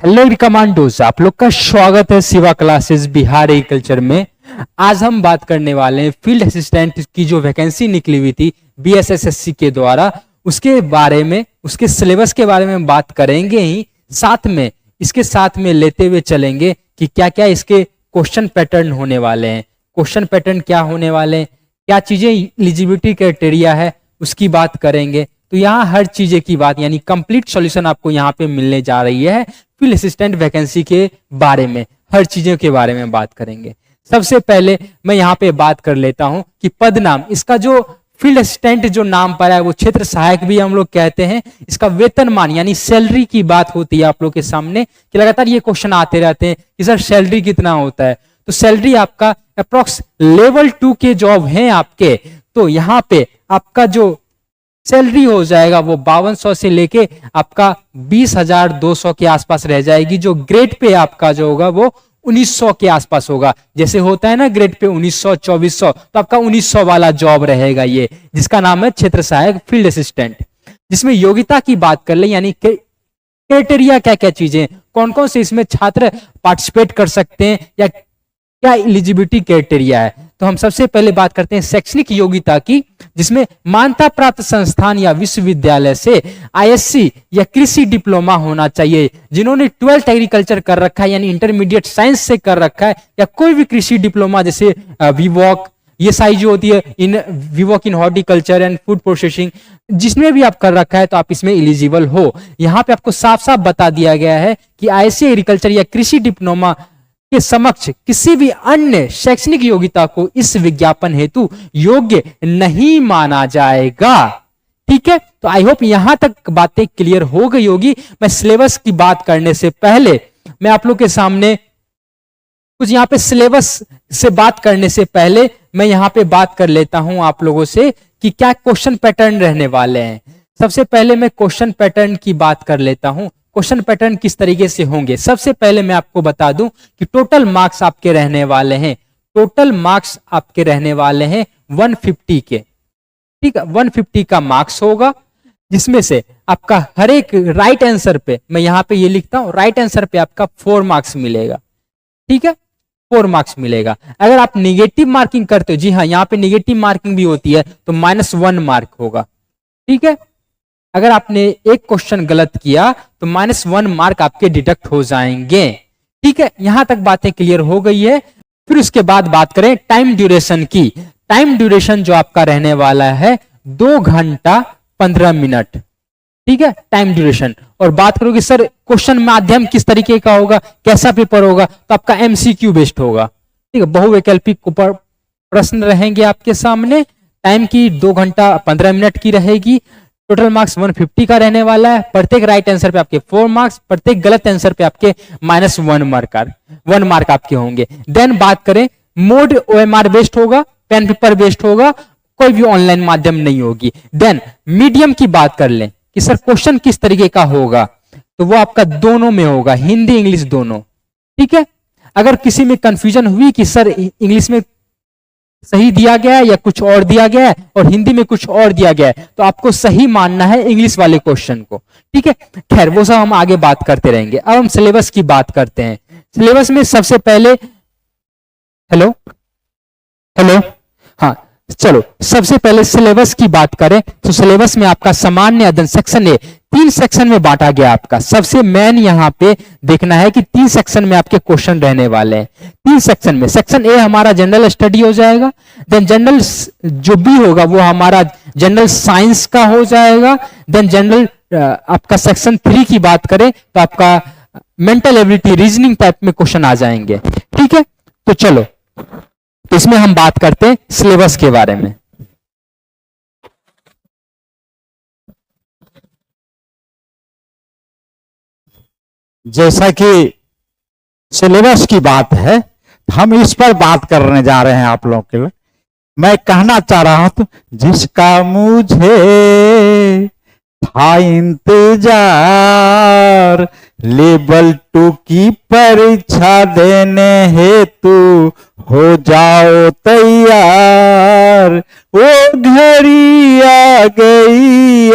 Hello commandos, आप लोग का स्वागत है शिवा क्लासेस बिहार एग्रीकल्चर में। आज हम बात करने वाले हैं फील्ड असिस्टेंट की जो वैकेंसी निकली हुई थी बीएसएसएससी के द्वारा, उसके बारे में, उसके सिलेबस के बारे में बात करेंगे ही साथ में इसके साथ में लेते हुए चलेंगे कि क्या क्या इसके क्वेश्चन पैटर्न होने वाले हैं, क्वेश्चन पैटर्न क्या होने वाले हैं, क्या चीजें एलिजिबिलिटी क्राइटेरिया है उसकी बात करेंगे। तो यहाँ हर चीजें की बात यानी कंप्लीट सॉल्यूशन आपको यहाँ पे मिलने जा रही है। फील्ड असिस्टेंट वैकेंसी के बारे में हर चीजों के बारे में बात करेंगे। सबसे पहले मैं यहाँ पे बात कर लेता हूँ कि पद नाम, इसका जो फील्ड असिस्टेंट जो नाम पर है वो क्षेत्र सहायक भी हम लोग कहते हैं। इसका वेतनमान यानी सैलरी की बात होती है आप लोग के सामने कि लगातार ये क्वेश्चन आते रहते हैं कि सर सैलरी कितना होता है। तो सैलरी आपका अप्रोक्स लेवल 2 के जॉब हैं आपके, तो यहाँ पे आपका जो सैलरी हो जाएगा वो 5200 से लेके आपका 20,200 के आसपास रह जाएगी। जो ग्रेड पे आपका जो होगा वो 1900 के आसपास होगा। जैसे होता है ना ग्रेड पे 1900 2400, तो आपका 1900 वाला जॉब रहेगा ये, जिसका नाम है क्षेत्र सहायक फील्ड असिस्टेंट। जिसमें योग्यता की बात कर ले यानी क्राइटेरिया क्या क्या चीजें, कौन कौन से इसमें छात्र पार्टिसिपेट कर सकते हैं या क्या एलिजिबिलिटी क्राइटेरिया है। तो हम सबसे पहले बात करते हैं शैक्षणिक योग्यता की, जिसमें मान्यता प्राप्त संस्थान या विश्वविद्यालय से आईएससी या कृषि डिप्लोमा होना चाहिए। जिन्होंने 12th एग्रीकल्चर कर रखा है यानी इंटरमीडिएट साइंस से कर रखा है, या कोई भी कृषि डिप्लोमा जैसे विवॉक, ये सारी जो होती है इन विवॉक इन हॉर्टिकल्चर एंड फूड प्रोसेसिंग, जिसमें भी आप कर रखा है तो आप इसमें एलिजिबल हो। यहाँ पे आपको साफ साफ बता दिया गया है कि आईएससी एग्रीकल्चर या कृषि डिप्लोमा के समक्ष किसी भी अन्य शैक्षणिक योग्यता को इस विज्ञापन हेतु योग्य नहीं माना जाएगा। ठीक है, तो आई होप यहां तक बातें क्लियर हो गई होगी। मैं सिलेबस की बात करने से पहले मैं आप लोग के सामने कुछ यहाँ पे सिलेबस से बात करने से पहले मैं यहाँ पे बात कर लेता हूं आप लोगों से कि क्या क्वेश्चन पैटर्न रहने वाले हैं। सबसे पहले मैं क्वेश्चन पैटर्न की बात कर लेता हूं। क्वेश्चन पैटर्न किस तरीके से होंगे, सबसे पहले मैं आपको बता दूं कि टोटल मार्क्स आपके रहने वाले हैं, टोटल मार्क्स आपके रहने वाले हैं 150 के। ठीक है, 150 का मार्क्स होगा, जिसमें से आपका हर एक राइट आंसर पे, मैं यहां पे ये लिखता हूं, राइट आंसर पे आपका 4 मार्क्स मिलेगा। ठीक है, 4 मार्क्स मिलेगा। अगर आप निगेटिव मार्किंग करते हो, जी हाँ यहाँ पे निगेटिव मार्किंग भी होती है, तो -1 मार्क होगा। ठीक है, अगर आपने एक क्वेश्चन गलत किया तो -1 मार्क आपके डिडक्ट हो जाएंगे। ठीक है, यहां तक बातें क्लियर हो गई है। फिर उसके बाद बात करें टाइम ड्यूरेशन की। टाइम ड्यूरेशन जो आपका रहने वाला है 2 घंटा 15 मिनट। ठीक है, टाइम ड्यूरेशन। और बात करोगे सर क्वेश्चन माध्यम किस तरीके का होगा, कैसा पेपर होगा, तो आपका एमसीक्यू बेस्ड होगा। ठीक है, बहुवैकल्पिक प्रश्न रहेंगे आपके सामने। टाइम की 2 घंटा 15 मिनट की रहेगी। टोटल मार्क्स 150 का रहने वाला है। प्रत्येक राइट आंसर पे आपके 4 मार्क्स, प्रत्येक गलत आंसर पे आपके -1 मार्क आपके होंगे। देन बात करें मोड ओएमआर बेस्ड होगा, पेन पेपर बेस्ड होगा, कोई भी ऑनलाइन माध्यम नहीं होगी। देन मीडियम की बात कर लें कि सर क्वेश्चन किस तरीके का होगा, तो वो आपका दोनों में होगा, हिंदी इंग्लिश दोनों। ठीक है, अगर किसी में कंफ्यूजन हुई कि सर इंग्लिश में सही दिया गया है या कुछ और दिया गया है और हिंदी में कुछ और दिया गया है, तो आपको सही मानना है इंग्लिश वाले क्वेश्चन को। ठीक है, खैर वो सब हम आगे बात करते रहेंगे। अब हम सिलेबस की बात करते हैं। सिलेबस में सबसे पहले हेलो हेलो हाँ चलो, सबसे पहले सिलेबस की बात करें तो सिलेबस में आपका सामान्य अध्ययन सेक्शन ए 3 सेक्शन में बांटा गया आपका। सबसे मेन यहाँ पे देखना है कि 3 सेक्शन में आपके क्वेश्चन रहने वाले हैं। 3 सेक्शन में सेक्शन ए हमारा जनरल स्टडी हो जाएगा, देन जनरल जो बी होगा वो हमारा जनरल साइंस का हो जाएगा, देन जनरल आपका सेक्शन 3 की बात करें तो आपका मेंटल एबिलिटी रीजनिंग टाइप में क्वेश्चन आ जाएंगे। ठीक है, तो चलो, तो इसमें हम बात करते हैं सिलेबस के बारे में। जैसा कि सिलेबस की बात है, हम इस पर बात करने जा रहे हैं आप लोगों के लिए। मैं कहना चाह रहा हूं तो जिसका मुझे था इंतजार, लेवल 2 की परीक्षा देने हेतु हो जाओ तैयार। वो घड़ी आ गई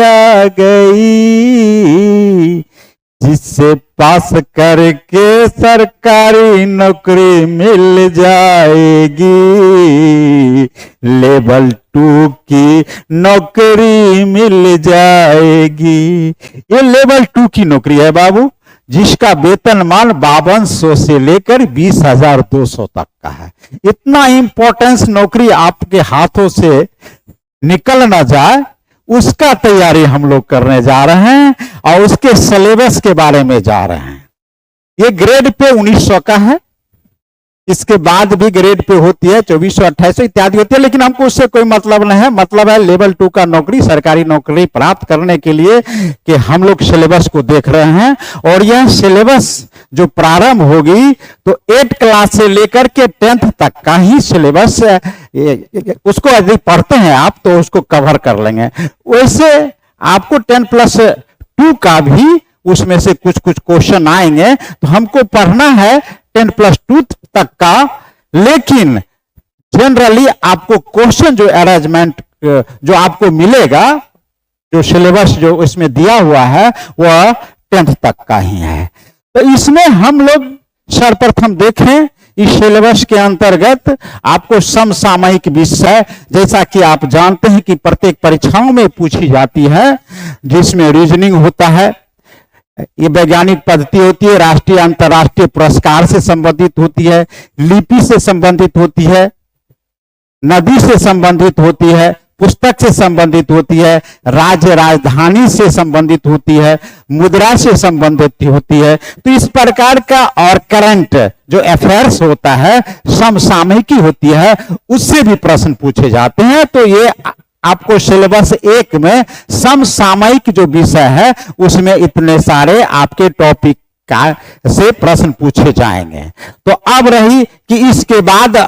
जिससे पास करके सरकारी नौकरी मिल जाएगी, लेवल 2 की नौकरी मिल जाएगी। ये लेवल 2 की नौकरी है बाबू, जिसका वेतनमान 5200 से लेकर 20,200 तक का है। इतना इंपॉर्टेंस नौकरी आपके हाथों से निकल ना जाए, उसका तैयारी हम लोग करने जा रहे हैं और उसके सिलेबस के बारे में जा रहे हैं। ये ग्रेड पे 1900 का है, इसके बाद भी ग्रेड पे होती है 2400, 2800 इत्यादि होती है, लेकिन हमको उससे कोई मतलब नहीं है। मतलब है लेवल 2 का नौकरी, सरकारी नौकरी प्राप्त करने के लिए कि हम लोग सिलेबस को देख रहे हैं। और यह सिलेबस जो प्रारंभ होगी तो 8 क्लास से लेकर के 10th तक का ही सिलेबस, उसको यदि पढ़ते हैं आप तो उसको कवर कर लेंगे। वैसे आपको 10+2 का भी उसमें से कुछ कुछ क्वेश्चन आएंगे, तो हमको पढ़ना है 10+2 तक का। लेकिन जनरली आपको क्वेश्चन जो अरेंजमेंट जो आपको मिलेगा, जो सिलेबस जो इसमें दिया हुआ है वह 10th तक का ही है। तो इसमें हम लोग सर्वप्रथम देखें, इस सिलेबस के अंतर्गत आपको समसामयिक विषय, जैसा कि आप जानते हैं कि प्रत्येक परीक्षाओं में पूछी जाती है, जिसमें रीजनिंग होता है, ये वैज्ञानिक पद्धति होती है, राष्ट्रीय अंतर्राष्ट्रीय पुरस्कार से संबंधित होती है, लिपि से संबंधित होती है, नदी से संबंधित होती है, पुस्तक से संबंधित होती है, राज्य राजधानी से संबंधित होती है, मुद्रा से संबंधित होती है। तो इस प्रकार का और करंट जो अफेयर्स होता है, समसामयिकी होती है, उससे भी प्रश्न पूछे जाते हैं। तो ये आपको सिलेबस 1 में समसामयिक जो विषय है उसमें इतने सारे आपके टॉपिक का से प्रश्न पूछे जाएंगे। तो अब रही कि इसके बाद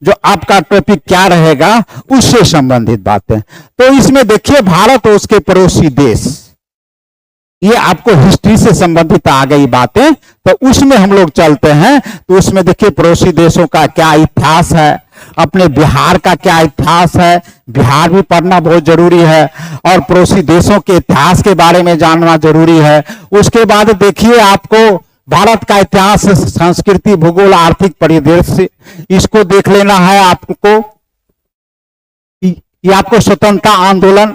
जो आपका टॉपिक क्या रहेगा, उससे संबंधित बातें। तो इसमें देखिए भारत और उसके पड़ोसी देश, ये आपको हिस्ट्री से संबंधित आ गई बातें, तो उसमें हम लोग चलते हैं। तो उसमें देखिए पड़ोसी देशों का क्या इतिहास है, अपने बिहार का क्या इतिहास है, बिहार भी पढ़ना बहुत जरूरी है, और पड़ोसी देशों के इतिहास के बारे में जानना जरूरी है। उसके बाद देखिए आपको भारत का इतिहास, संस्कृति, भूगोल, आर्थिक परिदृश्य, इसको देख लेना है आपको। ये आपको स्वतंत्रता आंदोलन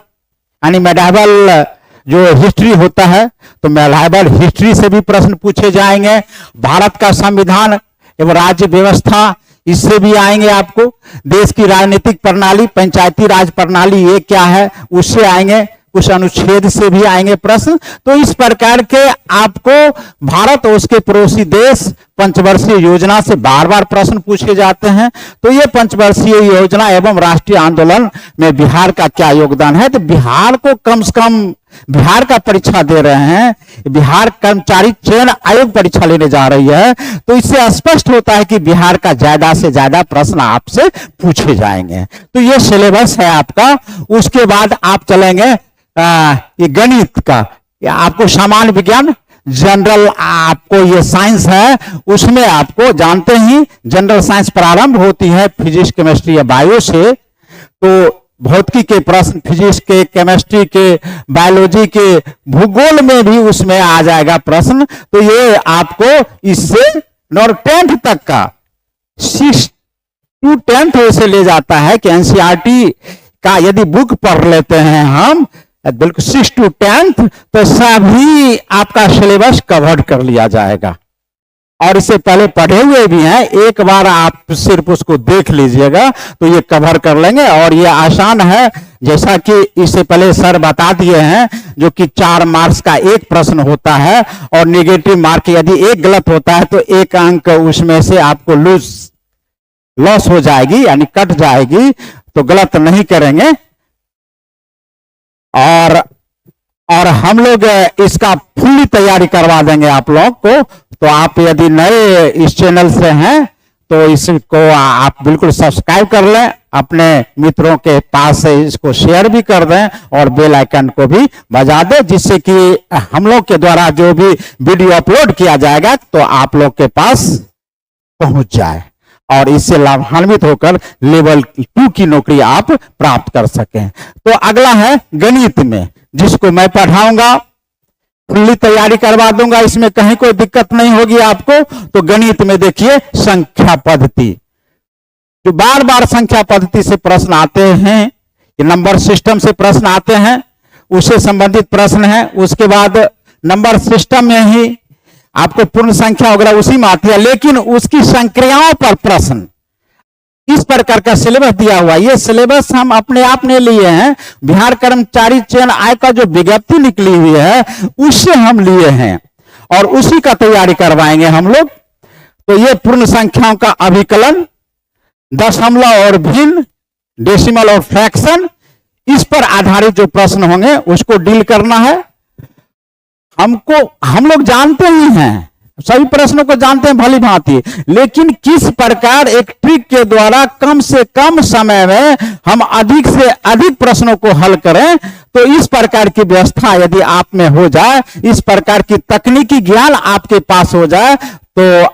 यानी मेडाइवल जो हिस्ट्री होता है, तो मेडाइवल हिस्ट्री से भी प्रश्न पूछे जाएंगे। भारत का संविधान एवं राज्य व्यवस्था, इससे भी आएंगे आपको। देश की राजनीतिक प्रणाली, पंचायती राज प्रणाली ये क्या है, उससे आएंगे। कुछ अनुच्छेद से भी आएंगे प्रश्न। तो इस प्रकार के आपको भारत और उसके पड़ोसी देश पंचवर्षीय योजना से बार बार प्रश्न पूछे जाते हैं। तो ये पंचवर्षीय योजना एवं राष्ट्रीय आंदोलन में बिहार का क्या योगदान है, तो बिहार को कम से कम, बिहार का परीक्षा दे रहे हैं, बिहार कर्मचारी चयन आयोग परीक्षा लेने जा रही है, तो इससे स्पष्ट होता है कि बिहार का ज्यादा से ज्यादा प्रश्न आपसे पूछे जाएंगे। तो ये सिलेबस है आपका। उसके बाद आप चलेंगे ये गणित का, या आपको सामान्य विज्ञान, जनरल आपको ये साइंस है, उसमें आपको जानते ही जनरल साइंस प्रारंभ होती है फिजिक्स, केमिस्ट्री या बायो से। तो भौतिकी के प्रश्न, फिजिक्स के, केमिस्ट्री के, बायोलॉजी के, भूगोल में भी उसमें आ जाएगा प्रश्न। तो ये आपको इससे 10th तक का 6 to 10th वैसे ले जाता है कि एनसीईआरटी का यदि बुक पढ़ लेते हैं हम बिल्कुल 6 to 10th, तो सभी आपका सिलेबस कवर कर लिया जाएगा। और इससे पहले पढ़े हुए भी हैं, एक बार आप सिर्फ उसको देख लीजिएगा तो ये कवर कर लेंगे। और ये आसान है, जैसा कि इससे पहले सर बता दिए हैं, जो कि 4 मार्क्स का एक प्रश्न होता है, और नेगेटिव मार्क यदि एक गलत होता है तो 1 अंक उसमें से आपको लॉस हो जाएगी, यानी कट जाएगी। तो गलत नहीं करेंगे। और हम लोग इसका फुल्ली तैयारी करवा देंगे आप लोग को। तो आप यदि नए इस चैनल से हैं तो इसको आप बिल्कुल सब्सक्राइब कर लें, अपने मित्रों के पास से इसको शेयर भी कर दें और बेल आइकन को भी बजा दें, जिससे कि हम लोग के द्वारा जो भी वीडियो अपलोड किया जाएगा तो आप लोग के पास पहुंच जाए और इससे लाभान्वित होकर लेवल 2 की नौकरी आप प्राप्त कर सकें। तो अगला है गणित में, जिसको मैं पढ़ाऊंगा। फुल्ली तैयारी करवा दूंगा, इसमें कहीं कोई दिक्कत नहीं होगी आपको। तो गणित में देखिए संख्या पद्धति, जो बार बार संख्या पद्धति से प्रश्न आते हैं, ये नंबर सिस्टम से प्रश्न आते हैं, उससे संबंधित प्रश्न है। उसके बाद नंबर सिस्टम में ही आपको पूर्ण संख्या वगैरह उसी में आती है, लेकिन उसकी संक्रियाओं पर प्रश्न, इस प्रकार का सिलेबस दिया हुआ। ये सिलेबस हम अपने आप ने लिए हैं, बिहार कर्मचारी चयन आयोग का जो विज्ञप्ति निकली हुई है उससे हम लिए हैं और उसी का तैयारी करवाएंगे हम लोग। तो ये पूर्ण संख्याओं का अभिकलन, दशमलव और भिन्न, डेसिमल और फ्रैक्शन, इस पर आधारित जो प्रश्न होंगे उसको डील करना है हमको। हम लोग जानते ही हैं, सभी प्रश्नों को जानते हैं भली भांति, लेकिन किस प्रकार एक ट्रिक के द्वारा कम से कम समय में हम अधिक से अधिक प्रश्नों को हल करें। तो इस प्रकार की व्यवस्था यदि आप में हो जाए, इस प्रकार की तकनीकी ज्ञान आपके पास हो जाए, तो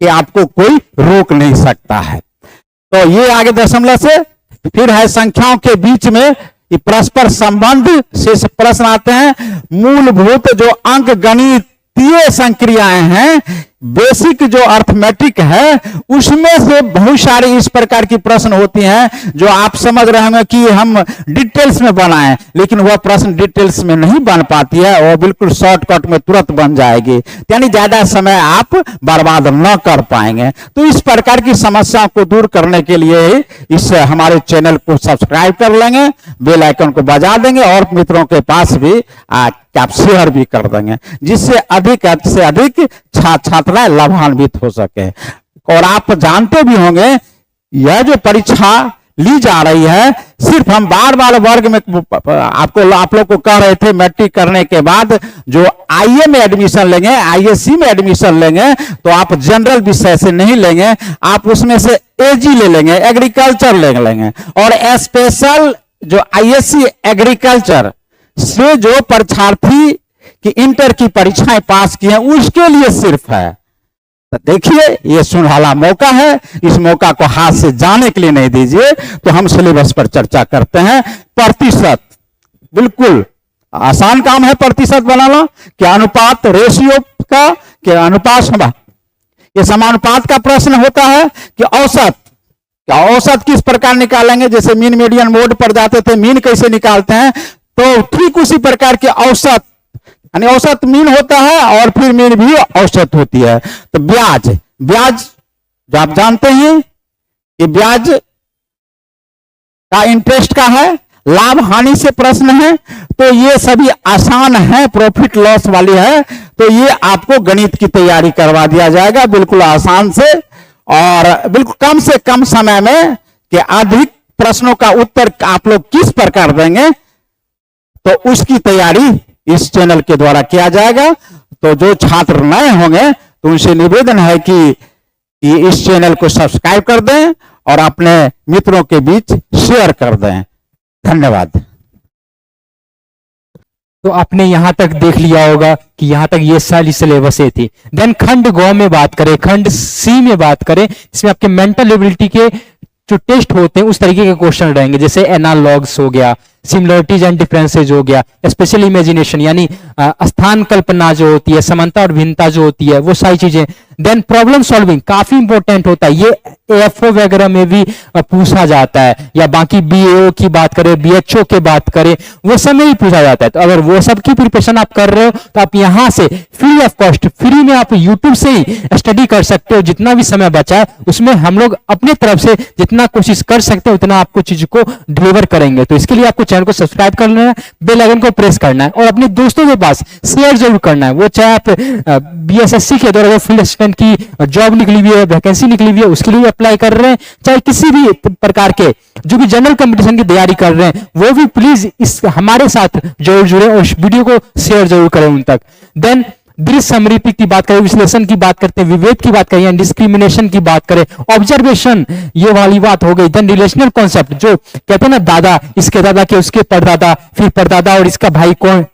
कि आपको कोई रोक नहीं सकता है। तो ये आगे दशमलव से फिर है संख्याओं के बीच में ये परस्पर संबंध से प्रश्न आते हैं। मूलभूत जो अंक गणितीय संक्रियाएं हैं, बेसिक जो अर्थमेटिक है, उसमें से बहुत सारी इस प्रकार की प्रश्न होती हैं जो आप समझ रहे होंगे कि हम डिटेल्स में बनाएं, लेकिन वह प्रश्न डिटेल्स में नहीं बन पाती है, वो बिल्कुल शॉर्टकट में तुरंत बन जाएगी, यानी ज्यादा समय आप बर्बाद न कर पाएंगे। तो इस प्रकार की समस्याओं को दूर करने के लिए इस हमारे चैनल को सब्सक्राइब कर लेंगे, बेल आइकन को बजा देंगे और मित्रों के पास भी आप शेयर भी कर देंगे, जिससे अधिक से अधिक छात्राएं लाभान्वित हो सके। और आप जानते भी होंगे यह जो परीक्षा ली जा रही है, सिर्फ हम बार बार वर्ग में आप लोग को कह रहे थे मैट्रिक करने के बाद जो आईए में एडमिशन लेंगे, आईएससी में एडमिशन लेंगे, तो आप जनरल विषय से नहीं लेंगे, आप उसमें से एजी ले लेंगे, एग्रीकल्चर ले लेंगे। और स्पेशल जो आईएससी एग्रीकल्चर से जो परीक्षार्थी कि इंटर की परीक्षाएं पास की हैं, उसके लिए सिर्फ है। तो देखिए ये सुनहला मौका है, इस मौका को हाथ से जाने के लिए नहीं दीजिए। तो हम सिलेबस पर चर्चा करते हैं। प्रतिशत, बिल्कुल आसान काम है प्रतिशत बनाना। क्या अनुपात, रेशियो का क्या अनुपात, ये समानुपात का प्रश्न होता है कि औसत, क्या औसत किस प्रकार निकालेंगे, जैसे मीन मीडियन मोड पर जाते थे, मीन कैसे निकालते हैं, तो ठीक उसी प्रकार के औसत, यानी औसत मीन होता है और फिर मीन भी औसत होती है। तो ब्याज, ब्याज जो आप जानते हैं कि ब्याज का इंटरेस्ट का है, लाभ हानि से प्रश्न है, तो ये सभी आसान है, प्रॉफिट लॉस वाली है। तो ये आपको गणित की तैयारी करवा दिया जाएगा बिल्कुल आसान से और बिल्कुल कम से कम समय में कि अधिक प्रश्नों का उत्तर आप लोग किस प्रकार देंगे, तो उसकी तैयारी इस चैनल के द्वारा किया जाएगा। तो जो छात्र नए होंगे तो उनसे निवेदन है कि इस चैनल को सब्सक्राइब कर दें और अपने मित्रों के बीच शेयर कर दें। धन्यवाद। तो आपने यहां तक देख लिया होगा कि यहां तक ये सारी सिलेबसें थी। देन खंड गौ में बात करें, खंड सी में बात करें, इसमें आपके मेंटल एबिलिटी के जो टेस्ट होते हैं उस तरीके के क्वेश्चन रहेंगे, जैसे एनालॉग्स हो गया, सिमिलरिटीज एंड डिफरेंसेज हो गया, स्पेशल इमेजिनेशन यानी स्थान कल्पना जो होती है, समानता और भिन्नता जो होती है, वो सारी चीजें। देन प्रॉब्लम सॉल्विंग काफी इंपॉर्टेंट होता है, ये एएफओ वगैरह में भी पूछा जाता है, या बाकी बीएओ की बात करें, बीएचओ की बात करें, वो सब में भी पूछा जाता है। तो अगर वो सब की प्रिपरेशन आप कर रहे हो तो आप यहाँ से फ्री ऑफ कॉस्ट, फ्री में आप यूट्यूब से ही स्टडी कर सकते हो। जितना भी समय बचा है उसमें हम लोग अपने तरफ से जितना कोशिश कर सकते हैं उतना आपको चीज को डिलीवर करेंगे। तो इसके लिए आपको चैनल को सब्सक्राइब करना है, बेल आइकन को प्रेस करना है और अपने दोस्तों के पास शेयर जरूर करना है। वो चाहे आप बीएसएससी के द्वारा फील्ड असिस्टेंट की जॉब निकली हुई है, वैकेंसी निकली हुई है, उसके लिए अप्लाई कर रहे हैं, चाहे किसी भी प्रकार के जो भी जनरल कंपटीशन की तैयारी कर रहे हैं, वो भी प्लीज इस हमारे साथ जरूर जुड़े और इस वीडियो को शेयर जरूर करें उन तक। देन दृश्य समरूपी की बात करें, विश्लेषण की बात करते हैं, विभेद की बात करें, डिस्क्रिमिनेशन की बात करें, ऑब्जर्वेशन, ये वाली बात हो गई। देन रिलेशनल कॉन्सेप्ट, जो कहते हैं ना दादा, इसके दादा के उसके परदादा, फिर परदादा और इसका भाई कौन,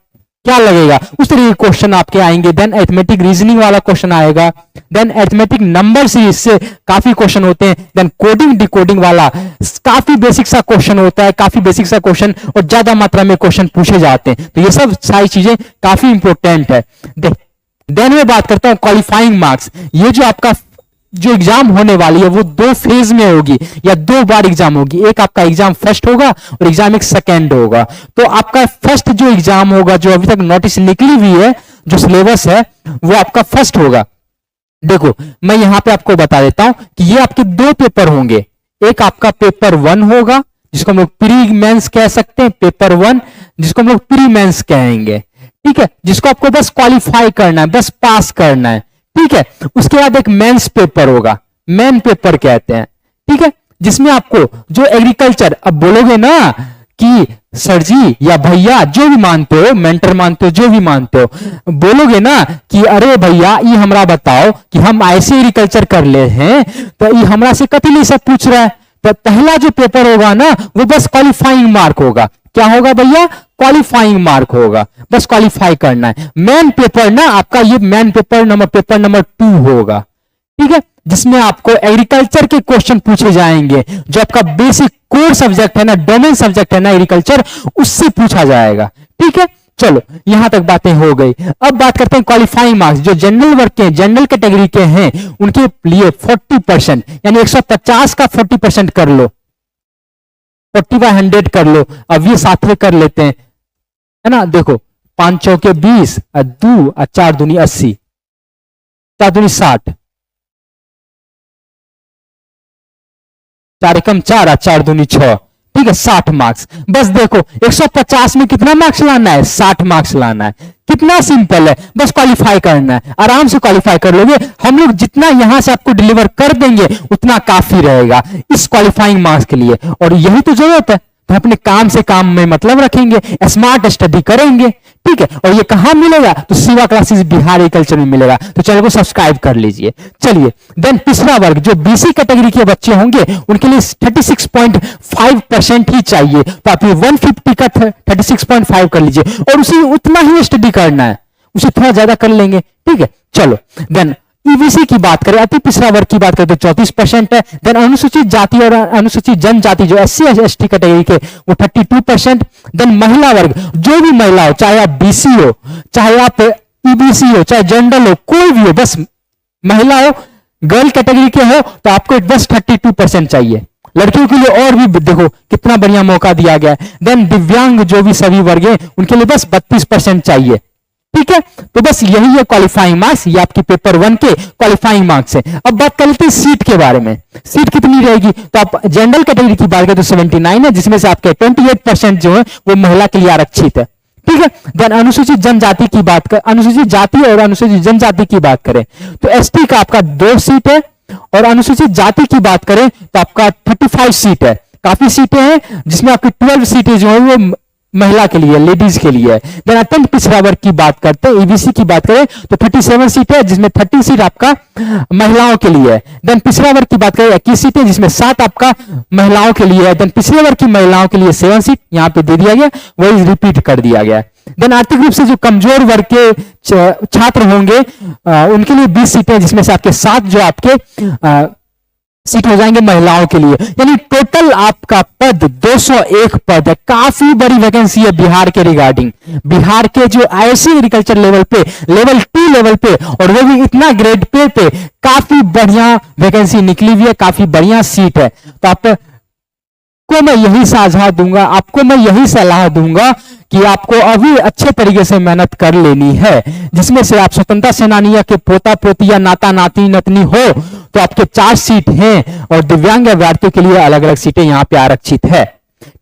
क्या लगेगा, उस तरीके के क्वेश्चन आपके आएंगे। देन अरिथमेटिक रीजनिंग वाला क्वेश्चन आएगा। देन अरिथमेटिक नंबर सीरीज से काफी क्वेश्चन होते हैं। देन कोडिंग डिकोडिंग वाला काफी बेसिक सा क्वेश्चन होता है, काफी बेसिक सा क्वेश्चन और ज्यादा मात्रा में क्वेश्चन पूछे जाते हैं। तो ये सब सारी चीजें काफी इंपॉर्टेंट है। देन मैं बात करता हूं क्वालिफाइंग मार्क्स। ये जो आपका जो एग्जाम होने वाली है वो 2 फेज में होगी या 2 बार एग्जाम होगी। एक आपका एग्जाम फर्स्ट होगा और एग्जाम एक सेकेंड होगा। तो आपका फर्स्ट जो एग्जाम होगा, जो अभी तक नोटिस निकली हुई है, जो सिलेबस है वो आपका फर्स्ट होगा। देखो मैं यहां पे आपको बता देता हूं कि ये आपके 2 पेपर होंगे। एक आपका पेपर 1 होगा जिसको हम लोग प्री मेंस कह सकते हैं, पेपर 1 जिसको हम लोग प्री मेंस कहेंगे, ठीक है, जिसको आपको बस क्वालिफाई करना है, बस पास करना है, ठीक है। उसके बाद एक मेंस पेपर होगा, मेन पेपर कहते हैं, ठीक है, जिसमें आपको जो एग्रीकल्चर, अब बोलोगे ना कि सर जी या भैया जो भी मानते हो, मेंटर मानते हो, जो भी मानते हो, बोलोगे ना कि अरे भैया ये हमरा बताओ कि हम ऐसे एग्रीकल्चर कर ले हैं तो ये हमरा से कथी नहीं सब पूछ रहा है। तो पहला जो पेपर होगा ना वो बस क्वालिफाइंग मार्क होगा। क्या होगा भैया, क्वालिफाइंग मार्क होगा, बस क्वालिफाई करना है। मेन पेपर ना आपका ये मेन पेपर नंबर 2 होगा, ठीक है, जिसमें आपको एग्रीकल्चर के क्वेश्चन पूछे जाएंगे। जो आपका बेसिक कोर सब्जेक्ट है ना, डोमेन सब्जेक्ट है ना एग्रीकल्चर, उससे पूछा जाएगा, ठीक है। चलो यहां तक बातें हो गई। अब बात करते हैं क्वालिफाइंग मार्क्स। जो जनरल वर्ग के, जनरल कैटेगरी के हैं उनके लिए 40% यानी 150 का 40% कर लो, 40/100 कर लो। अब ये साथ में कर लेते हैं, है ना। देखो 5 चौके 20 और 2 और 4 दूनी 80, 4 दूनी 60, 4 एकम 4 और 4 दूनी 6, ठीक है, 60 मार्क्स। बस देखो 150 में कितना मार्क्स लाना है, 60 मार्क्स लाना है। कितना सिंपल है, बस क्वालिफाई करना है, आराम से क्वालिफाई कर लोगे। हम लोग जितना यहां से आपको डिलीवर कर देंगे उतना काफी रहेगा इस क्वालिफाइंग मार्क्स के लिए। और यही तो जरूरत है, तो अपने काम से काम में मतलब रखेंगे, स्मार्ट स्टडी करेंगे, ठीक है। और ये कहां मिलेगा, तो शिवा क्लासेस बिहार एग्रीकल्चर में मिलेगा। तो चैनल को सब्सक्राइब कर लीजिए। चलिए देन तीसरा वर्ग जो बीसी कैटेगरी के बच्चे होंगे उनके लिए 36.5% ही चाहिए। तो आप ये 150 का 36.5 कर लीजिए और उसी उतना ही स्टडी करना है, उसे थोड़ा ज्यादा कर लेंगे, ठीक है। चलो देन ईबीसी की बात करें, अति पिछड़ा वर्ग की बात करें तो 34% है। देन अनुसूचित जाति और अनुसूचित जनजाति जो SC/ST कैटेगरी के वो 32%। देन महिला वर्ग जो भी महिला हो, चाहे आप बीसी हो, चाहे आप ईबीसी हो, चाहे जनरल हो, कोई भी हो, बस महिला हो, गर्ल कैटेगरी के हो, तो आपको बस 32% चाहिए। लड़कियों के लिए और भी देखो कितना बढ़िया मौका दिया गया है। देन दिव्यांग जो भी सभी वर्ग हैं उनके लिए बस 32% चाहिए, ठीक है। तो बस यही है क्वालिफाइंग मार्क्स, ये आपकी पेपर 1 के क्वालिफाइंग मार्क्स है। अब बात कर लेते हैं सीट के बारे में। सीट कितनी रहेगी, तो आप जनरल कैटेगरी की बात करें तो 79 है, जिसमें से आपके 28% जो है वो महिला के लिए आरक्षित है, ठीक है। देन अनुसूचित जनजाति की बात कर, अनुसूचित जाति और अनुसूचित जनजाति की बात करें तो एसटी का आपका 2 सीट है और अनुसूचित जाति की बात करें तो आपका 35 सीट है। काफी सीटें हैं जिसमें आपकी 12 सीटें जो है वो महिला के लिए, लेडीज के लिए। देन अत्यंत पिछड़ा वर्ग की बात करते हैं, ईबीसी की बात करें तो 37 सीट है जिसमें 30 सीट आपका महिलाओं के लिए है। देन पिछड़ा वर्ग की बात करें 21 सीट है जिसमें 7 आपका महिलाओं के लिए है। देन पिछड़े वर्ग की महिलाओं के लिए 7 सीट यहाँ पे दे दिया गया, वही रिपीट कर दिया गया। देन आर्थिक रूप से जो कमजोर वर्ग के छात्र होंगे उनके लिए 20 सीटें जिसमें से आपके 7 जो आपके सीट हो जाएंगे महिलाओं के लिए। यानी टोटल आपका पद 201 पद है। काफी बड़ी वैकेंसी है बिहार के रिगार्डिंग, बिहार के जो आईसी एग्रीकल्चर लेवल पे, लेवल 2 लेवल पे, और वो भी इतना ग्रेड पे काफी बढ़िया वैकेंसी निकली हुई है, काफी बढ़िया सीट है। तो आपको मैं यही साझा दूंगा, आपको मैं यही सलाह दूंगा कि आपको अभी अच्छे तरीके से मेहनत कर लेनी है, जिसमें से आप स्वतंत्रता सेनानियों के पोता पोती या नाता नाती नतनी हो तो आपके 4 सीट हैं और दिव्यांग अभ्यर्थियों के लिए अलग अलग सीटें यहां पे आरक्षित है,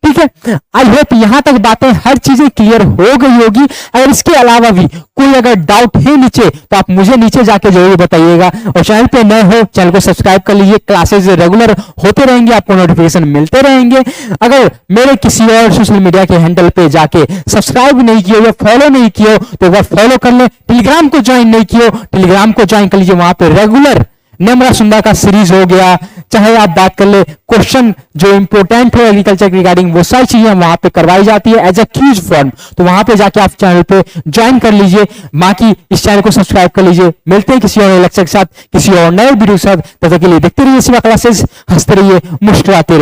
ठीक है। आई होप यहां तक बातें हर चीजें क्लियर हो गई होगी। अगर इसके अलावा भी कोई अगर डाउट है नीचे तो आप मुझे नीचे जाके जरूर बताइएगा। और चैनल पे नए हो चैनल को सब्सक्राइब कर लीजिए, क्लासेस रेगुलर होते रहेंगे, आपको नोटिफिकेशन मिलते रहेंगे। अगर मेरे किसी और सोशल मीडिया के हैंडल पे जाके सब्सक्राइब नहीं किए या फॉलो नहीं किए तो एक बार फॉलो कर ले। टेलीग्राम को ज्वाइन नहीं किए, टेलीग्राम को ज्वाइन कर लीजिए, वहां पे रेगुलर नम्रा सुंदर का सीरीज हो गया, चाहे आप बात कर ले क्वेश्चन जो इंपोर्टेंट हो एग्रीकल्चर रिगार्डिंग, वो सारी चीजें वहां पे करवाई जाती है एज अ क्यूज फॉर्म। तो वहां पे जाके आप चैनल पे ज्वाइन कर लीजिए, बाकी इस चैनल को सब्सक्राइब कर लीजिए। मिलते हैं किसी और लेक्चर के साथ, किसी और नए वीडियो के साथ। तब तक के लिए देखते रहिए शिवा क्लासेस, हंसते रहिए, मुस्कुराते रहिए।